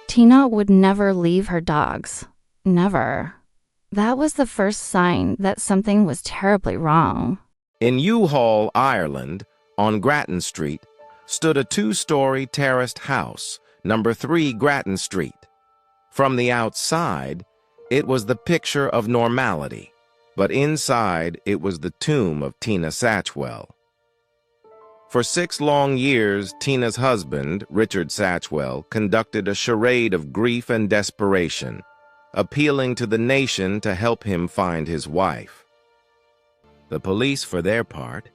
Tina would never leave her dogs. Never. That was the first sign that something was terribly wrong. In Youghal, Ireland, on Grattan Street, stood a two-story terraced house, number 3 Grattan Street. From the outside, it was the picture of normality, but inside it was the tomb of Tina Satchwell. For 6 long years, Tina's husband, Richard Satchwell, conducted a charade of grief and desperation, appealing to the nation to help him find his wife. The police, for their part,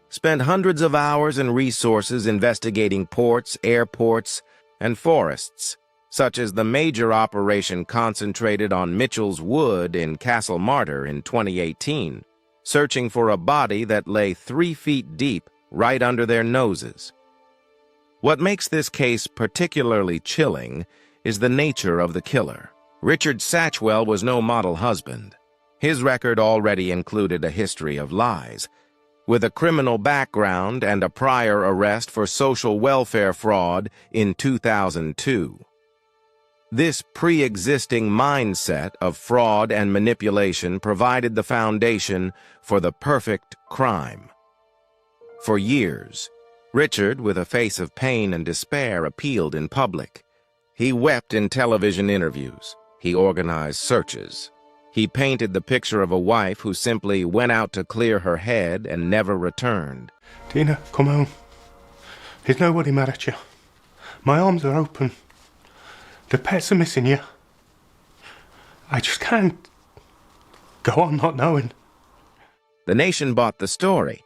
spent hundreds of hours and resources investigating ports, airports, and forests, such as the major operation concentrated on Mitchell's Wood in Castlemartyr in 2018, searching for a body that lay 3 feet deep right under their noses. What makes this case particularly chilling is the nature of the killer. Richard Satchwell was no model husband. His record already included a history of lies, with a criminal background and a prior arrest for social welfare fraud in 2002. This pre-existing mindset of fraud and manipulation provided the foundation for the perfect crime. For years, Richard, with a face of pain and despair, appealed in public. He wept in television interviews. He organized searches. He painted the picture of a wife who simply went out to clear her head and never returned. Tina, come home. There's nobody mad at you. My arms are open. The pets are missing you. I just can't go on not knowing. The nation bought the story.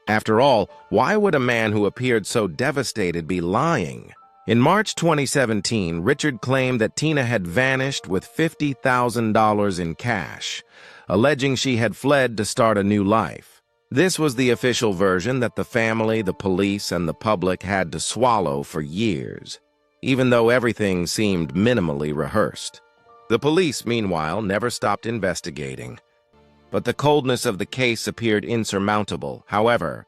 After all, why would a man who appeared so devastated be lying? In March 2017, Richard claimed that Tina had vanished with $50,000 in cash, alleging she had fled to start a new life. This was the official version that the family, the police, and the public had to swallow for years, even though everything seemed minimally rehearsed. The police, meanwhile, never stopped investigating. But the coldness of the case appeared insurmountable. However,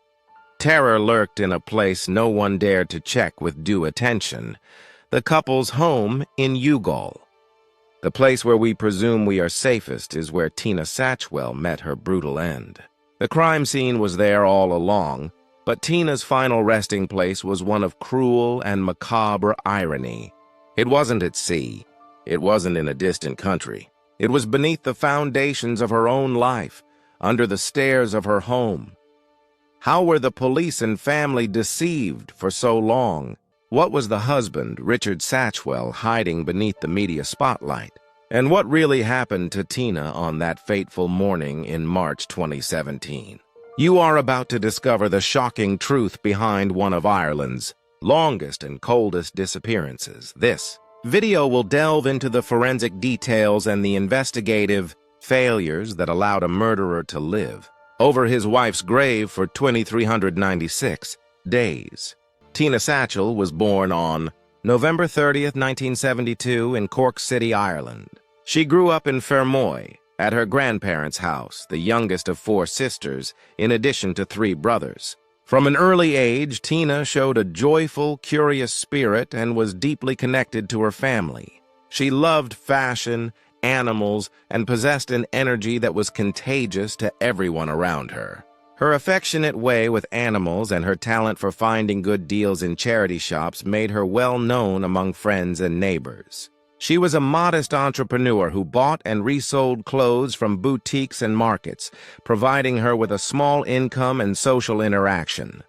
terror lurked in a place no one dared to check with due attention: the couple's home in Youghal. The place where we presume we are safest is where Tina Satchwell met her brutal end. The crime scene was there all along, but Tina's final resting place was one of cruel and macabre irony. It wasn't at sea. It wasn't in a distant country. It was beneath the foundations of her own life, under the stairs of her home. How were the police and family deceived for so long? What was the husband, Richard Satchwell, hiding beneath the media spotlight? And what really happened to Tina on that fateful morning in March 2017? You are about to discover the shocking truth behind one of Ireland's longest and coldest disappearances. This video will delve into the forensic details and the investigative failures that allowed a murderer to live over his wife's grave for 2,396 days. Tina Satchwell was born on November 30th, 1972 in Cork City, Ireland. She grew up in Fermoy at her grandparents' house, the youngest of 4 sisters, in addition to 3 brothers. From an early age, Tina showed a joyful, curious spirit and was deeply connected to her family. She loved fashion, animals, and possessed an energy that was contagious to everyone around her. Her affectionate way with animals and her talent for finding good deals in charity shops made her well known among friends and neighbors. She was a modest entrepreneur who bought and resold clothes from boutiques and markets, providing her with a small income and social interaction.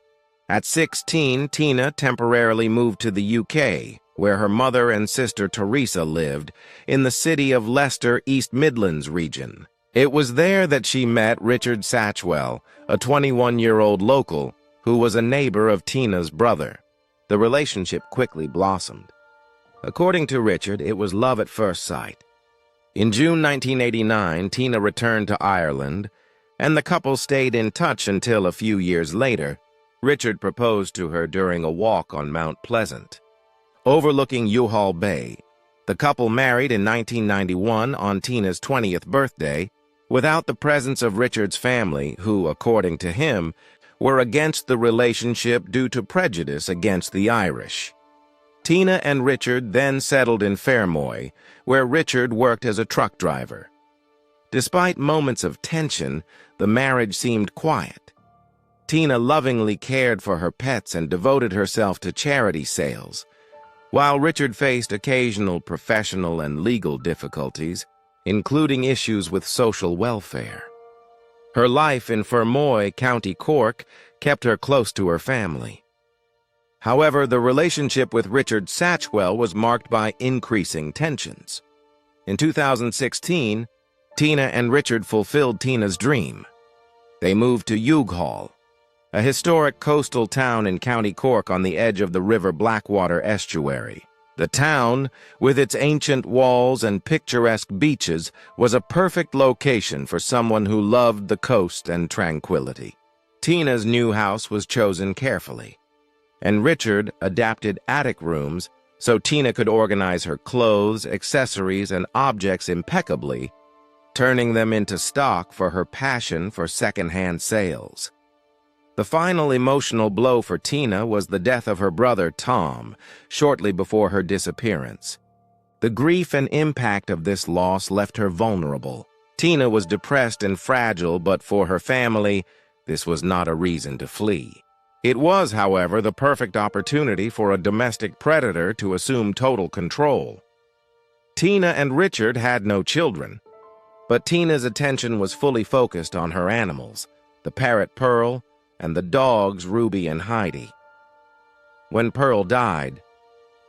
At 16, Tina temporarily moved to the UK, where her mother and sister Teresa lived, in the city of Leicester, East Midlands region. It was there that she met Richard Satchwell, a 21-year-old local who was a neighbor of Tina's brother. The relationship quickly blossomed. According to Richard, it was love at first sight. In June 1989, Tina returned to Ireland, and the couple stayed in touch until a few years later, Richard proposed to her during a walk on Mount Pleasant. Overlooking Youghal Bay, the couple married in 1991 on Tina's 20th birthday, without the presence of Richard's family, who, according to him, were against the relationship due to prejudice against the Irish. Tina and Richard then settled in Fermoy, where Richard worked as a truck driver. Despite moments of tension, the marriage seemed quiet. Tina lovingly cared for her pets and devoted herself to charity sales, while Richard faced occasional professional and legal difficulties, including issues with social welfare. Her life in Fermoy, County Cork, kept her close to her family. However, the relationship with Richard Satchwell was marked by increasing tensions. In 2016, Tina and Richard fulfilled Tina's dream. They moved to Youghal, a historic coastal town in County Cork on the edge of the River Blackwater estuary. The town, with its ancient walls and picturesque beaches, was a perfect location for someone who loved the coast and tranquility. Tina's new house was chosen carefully, and Richard adapted attic rooms so Tina could organize her clothes, accessories, and objects impeccably, turning them into stock for her passion for second-hand sales. The final emotional blow for Tina was the death of her brother, Tom, shortly before her disappearance. The grief and impact of this loss left her vulnerable. Tina was depressed and fragile, but for her family, this was not a reason to flee. It was, however, the perfect opportunity for a domestic predator to assume total control. Tina and Richard had no children, but Tina's attention was fully focused on her animals, the parrot Pearl, and the dogs Ruby and Heidi. When Pearl died,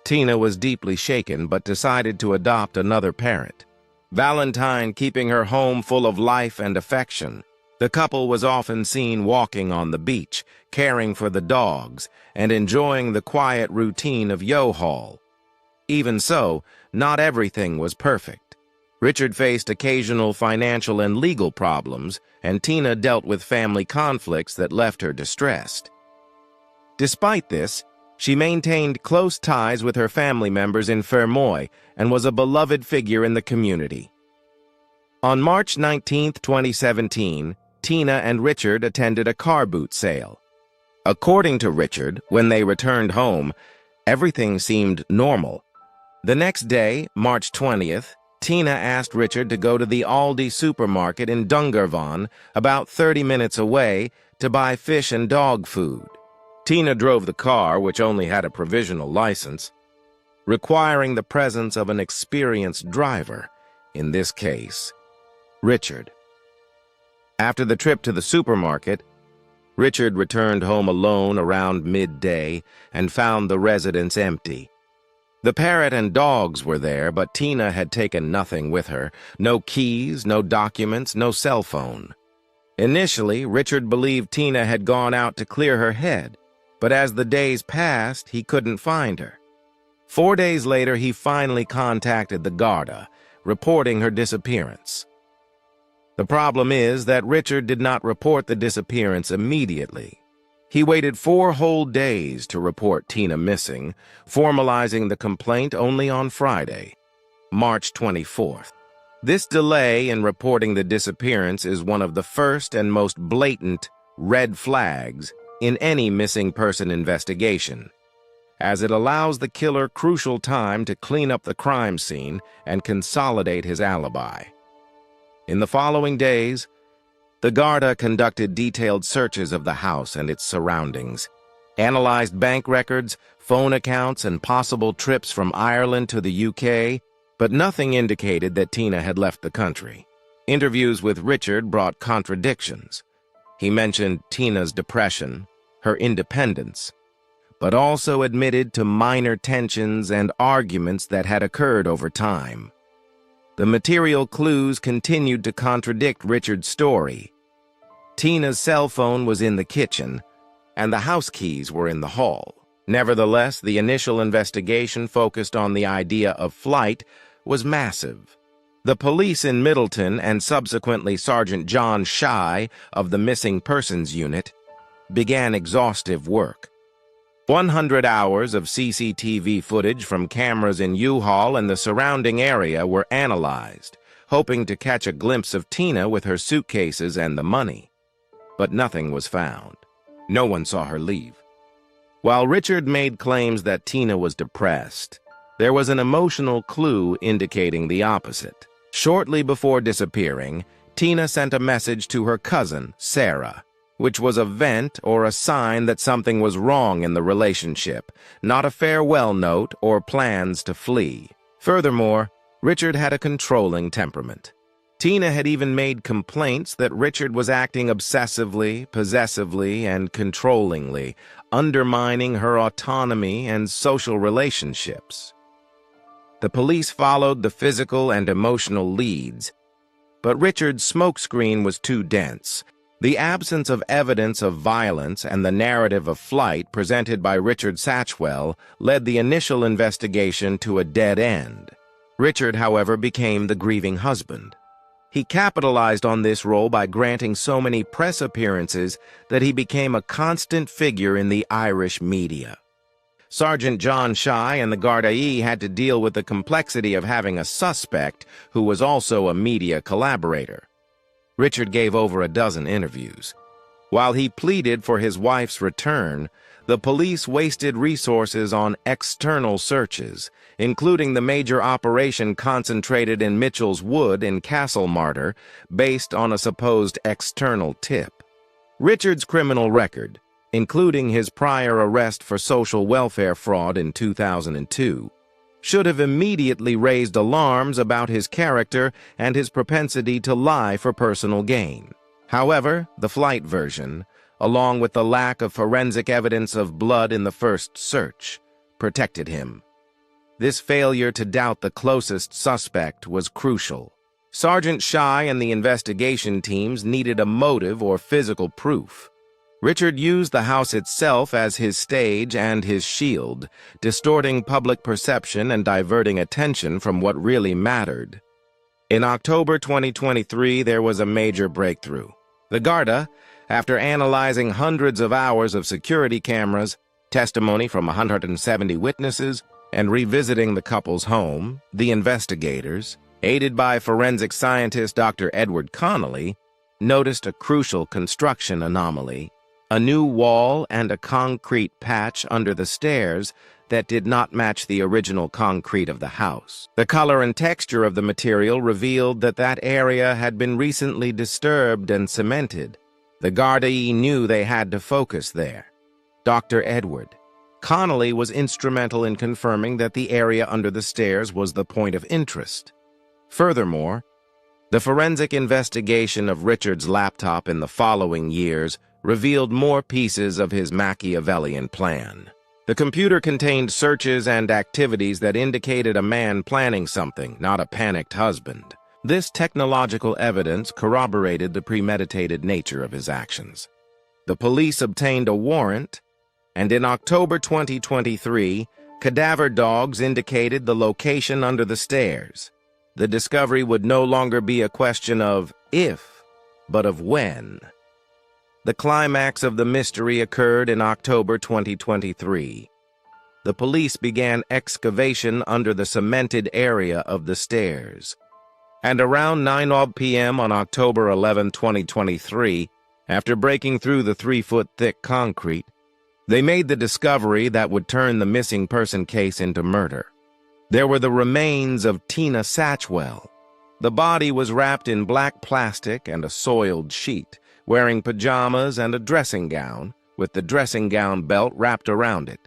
Tina was deeply shaken but decided to adopt another parrot. Valentine keeping her home full of life and affection. The couple was often seen walking on the beach, caring for the dogs, and enjoying the quiet routine of Youghal. Even so, not everything was perfect. Richard faced occasional financial and legal problems, and Tina dealt with family conflicts that left her distressed. Despite this, she maintained close ties with her family members in Fermoy and was a beloved figure in the community. On March 19, 2017, Tina and Richard attended a car boot sale. According to Richard, when they returned home, everything seemed normal. The next day, March 20th, Tina asked Richard to go to the Aldi supermarket in Dingivan, about 30 minutes away, to buy fish and dog food. Tina drove the car, which only had a provisional license, requiring the presence of an experienced driver, in this case, Richard. After the trip to the supermarket, Richard returned home alone around midday and found the residence empty. The parrot and dogs were there, but Tina had taken nothing with her. No keys, no documents, no cell phone. Initially, Richard believed Tina had gone out to clear her head, but as the days passed, he couldn't find her. 4 days later, he finally contacted the Garda, reporting her disappearance. The problem is that Richard did not report the disappearance immediately. He waited 4 whole days to report Tina missing, formalizing the complaint only on Friday, March 24th. This delay in reporting the disappearance is one of the first and most blatant red flags in any missing person investigation, as it allows the killer crucial time to clean up the crime scene and consolidate his alibi. In the following days, the Garda conducted detailed searches of the house and its surroundings, analyzed bank records, phone accounts, and possible trips from Ireland to the UK, but nothing indicated that Tina had left the country. Interviews with Richard brought contradictions. He mentioned Tina's depression, her independence, but also admitted to minor tensions and arguments that had occurred over time. The material clues continued to contradict Richard's story. Tina's cell phone was in the kitchen, and the house keys were in the hall. Nevertheless, the initial investigation focused on the idea of flight was massive. The police in Middleton and subsequently Sergeant John Shy of the Missing Persons Unit began exhaustive work. 100 hours of CCTV footage from cameras in Youghal and the surrounding area were analyzed, hoping to catch a glimpse of Tina with her suitcases and the money. But nothing was found. No one saw her leave. While Richard made claims that Tina was depressed, there was an emotional clue indicating the opposite. Shortly before disappearing, Tina sent a message to her cousin, Sarah, which was a vent or a sign that something was wrong in the relationship, not a farewell note or plans to flee. Furthermore, Richard had a controlling temperament. Tina had even made complaints that Richard was acting obsessively, possessively, and controllingly, undermining her autonomy and social relationships. The police followed the physical and emotional leads, but Richard's smokescreen was too dense. The absence of evidence of violence and the narrative of flight presented by Richard Satchwell led the initial investigation to a dead end. Richard, however, became the grieving husband. He capitalized on this role by granting so many press appearances that he became a constant figure in the Irish media. Sergeant John Shy and the Gardaí had to deal with the complexity of having a suspect who was also a media collaborator. Richard gave over a dozen interviews. While he pleaded for his wife's return, the police wasted resources on external searches, including the major operation concentrated in Mitchell's Wood in Castlemartyr, based on a supposed external tip. Richard's criminal record, including his prior arrest for social welfare fraud in 2002, should have immediately raised alarms about his character and his propensity to lie for personal gain. However, the flight version, along with the lack of forensic evidence of blood in the first search, protected him. This failure to doubt the closest suspect was crucial. Sergeant Shy and the investigation teams needed a motive or physical proof. Richard used the house itself as his stage and his shield, distorting public perception and diverting attention from what really mattered. In October 2023, there was a major breakthrough. The Garda, after analyzing hundreds of hours of security cameras, testimony from 170 witnesses, and revisiting the couple's home, the investigators, aided by forensic scientist Dr. Edward Connolly, noticed a crucial construction anomaly: a new wall and a concrete patch under the stairs that did not match the original concrete of the house. The color and texture of the material revealed that that area had been recently disturbed and cemented. The Gardaí knew they had to focus there. Dr. Edward Connolly was instrumental in confirming that the area under the stairs was the point of interest. Furthermore, the forensic investigation of Richard's laptop in the following years revealed more pieces of his Machiavellian plan. The computer contained searches and activities that indicated a man planning something, not a panicked husband. This technological evidence corroborated the premeditated nature of his actions. The police obtained a warrant, and in October 2023, cadaver dogs indicated the location under the stairs. The discovery would no longer be a question of if, but of when. The climax of the mystery occurred in October 2023. The police began excavation under the cemented area of the stairs. And around 9 p.m. on October 11, 2023, after breaking through the 3-foot-thick concrete, they made the discovery that would turn the missing person case into murder. There were the remains of Tina Satchwell. The body was wrapped in black plastic and a soiled sheet, wearing pajamas and a dressing gown, with the dressing gown belt wrapped around it.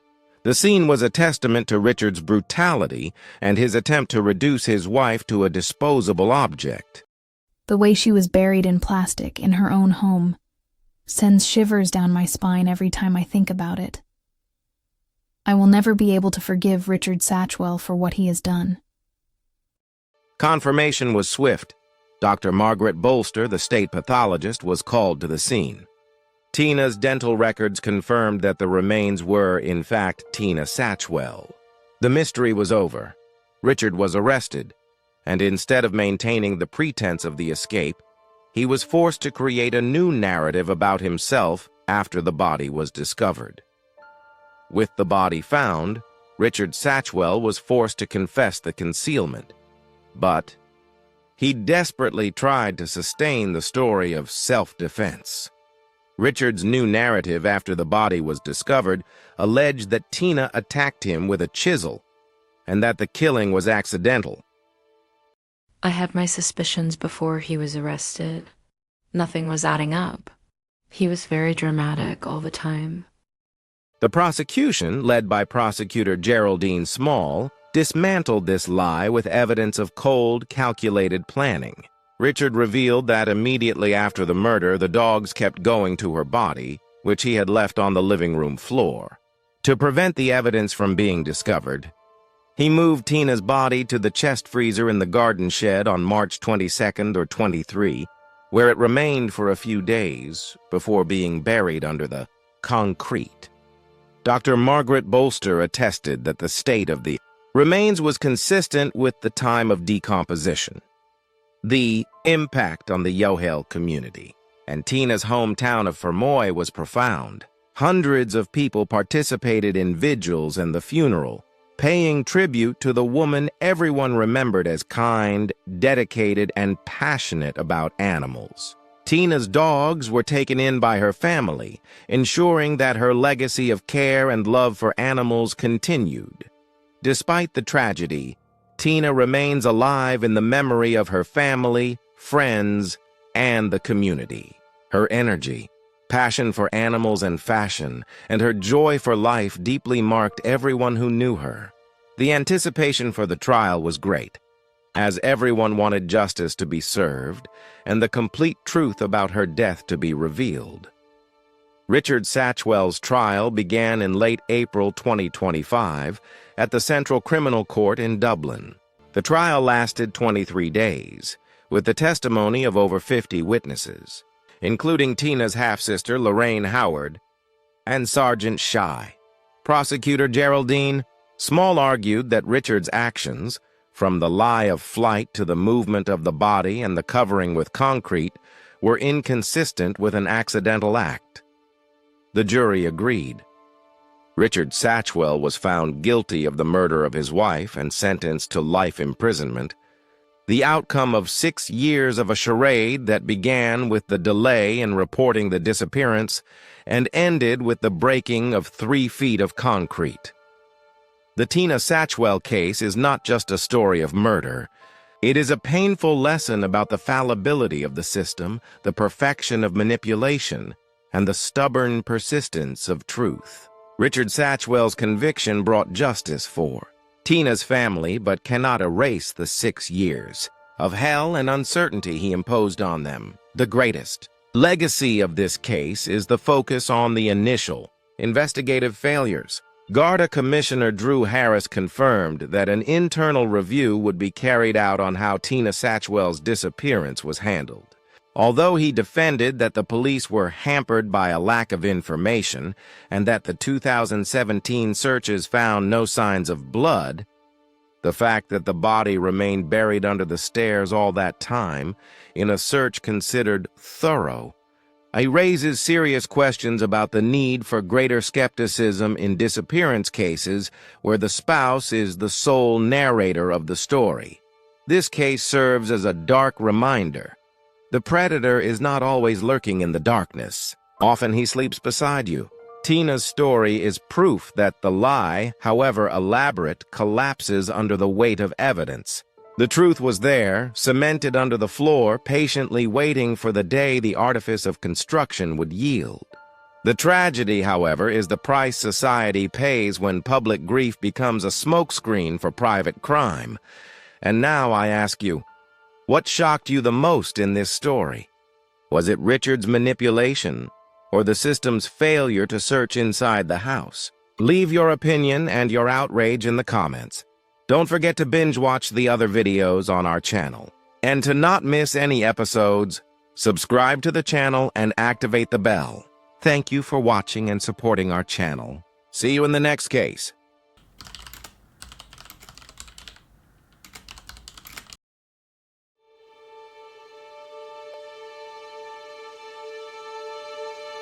The scene was a testament to Richard's brutality and his attempt to reduce his wife to a disposable object. The way she was buried in plastic in her own home sends shivers down my spine every time I think about it. I will never be able to forgive Richard Satchwell for what he has done. Confirmation was swift. Dr. Margaret Bolster, the state pathologist, was called to the scene. Tina's dental records confirmed that the remains were, in fact, Tina Satchwell. The mystery was over. Richard was arrested, and instead of maintaining the pretense of the escape, he was forced to create a new narrative about himself after the body was discovered. With the body found, Richard Satchwell was forced to confess the concealment, but he desperately tried to sustain the story of self-defense. Richard's new narrative after the body was discovered alleged that Tina attacked him with a chisel and that the killing was accidental. I had my suspicions before he was arrested. Nothing was adding up. He was very dramatic all the time. The prosecution, led by prosecutor Geraldine Small, dismantled this lie with evidence of cold, calculated planning. Richard revealed that immediately after the murder, the dogs kept going to her body, which he had left on the living room floor. To prevent the evidence from being discovered, he moved Tina's body to the chest freezer in the garden shed on March 22nd or 23, where it remained for a few days before being buried under the concrete. Dr. Margaret Bolster attested that the state of the remains was consistent with the time of decomposition. The impact on the Yohel community and Tina's hometown of Fermoy was profound. Hundreds of people participated in vigils and the funeral, paying tribute to the woman everyone remembered as kind, dedicated, and passionate about animals. Tina's dogs were taken in by her family, ensuring that her legacy of care and love for animals continued. Despite the tragedy, Tina remains alive in the memory of her family, friends, and the community. Her energy, passion for animals and fashion, and her joy for life deeply marked everyone who knew her. The anticipation for the trial was great, as everyone wanted justice to be served and the complete truth about her death to be revealed. Richard Satchwell's trial began in late April 2025 at the Central Criminal Court in Dublin. The trial lasted 23 days, with the testimony of over 50 witnesses, including Tina's half-sister Lorraine Howard and Sergeant Shy. Prosecutor Geraldine Small argued that Richard's actions, from the lie of flight to the movement of the body and the covering with concrete, were inconsistent with an accidental act. The jury agreed. Richard Satchwell was found guilty of the murder of his wife and sentenced to life imprisonment, the outcome of 6 years of a charade that began with the delay in reporting the disappearance and ended with the breaking of 3 feet of concrete. The Tina Satchwell case is not just a story of murder. It is a painful lesson about the fallibility of the system, the perfection of manipulation, and the stubborn persistence of truth. Richard Satchwell's conviction brought justice for Tina's family, but cannot erase the 6 years of hell and uncertainty he imposed on them. The greatest legacy of this case is the focus on the initial investigative failures. Garda Commissioner Drew Harris confirmed that an internal review would be carried out on how Tina Satchwell's disappearance was handled. Although he defended that the police were hampered by a lack of information and that the 2017 searches found no signs of blood, the fact that the body remained buried under the stairs all that time, in a search considered thorough, raises serious questions about the need for greater skepticism in disappearance cases where the spouse is the sole narrator of the story. This case serves as a dark reminder. The predator is not always lurking in the darkness. Often he sleeps beside you. Tina's story is proof that the lie, however elaborate, collapses under the weight of evidence. The truth was there, cemented under the floor, patiently waiting for the day the artifice of construction would yield. The tragedy, however, is the price society pays when public grief becomes a smokescreen for private crime. And now I ask you, what shocked you the most in this story? Was it Richard's manipulation, or the system's failure to search inside the house? Leave your opinion and your outrage in the comments. Don't forget to binge-watch the other videos on our channel. And to not miss any episodes, subscribe to the channel and activate the bell. Thank you for watching and supporting our channel. See you in the next case.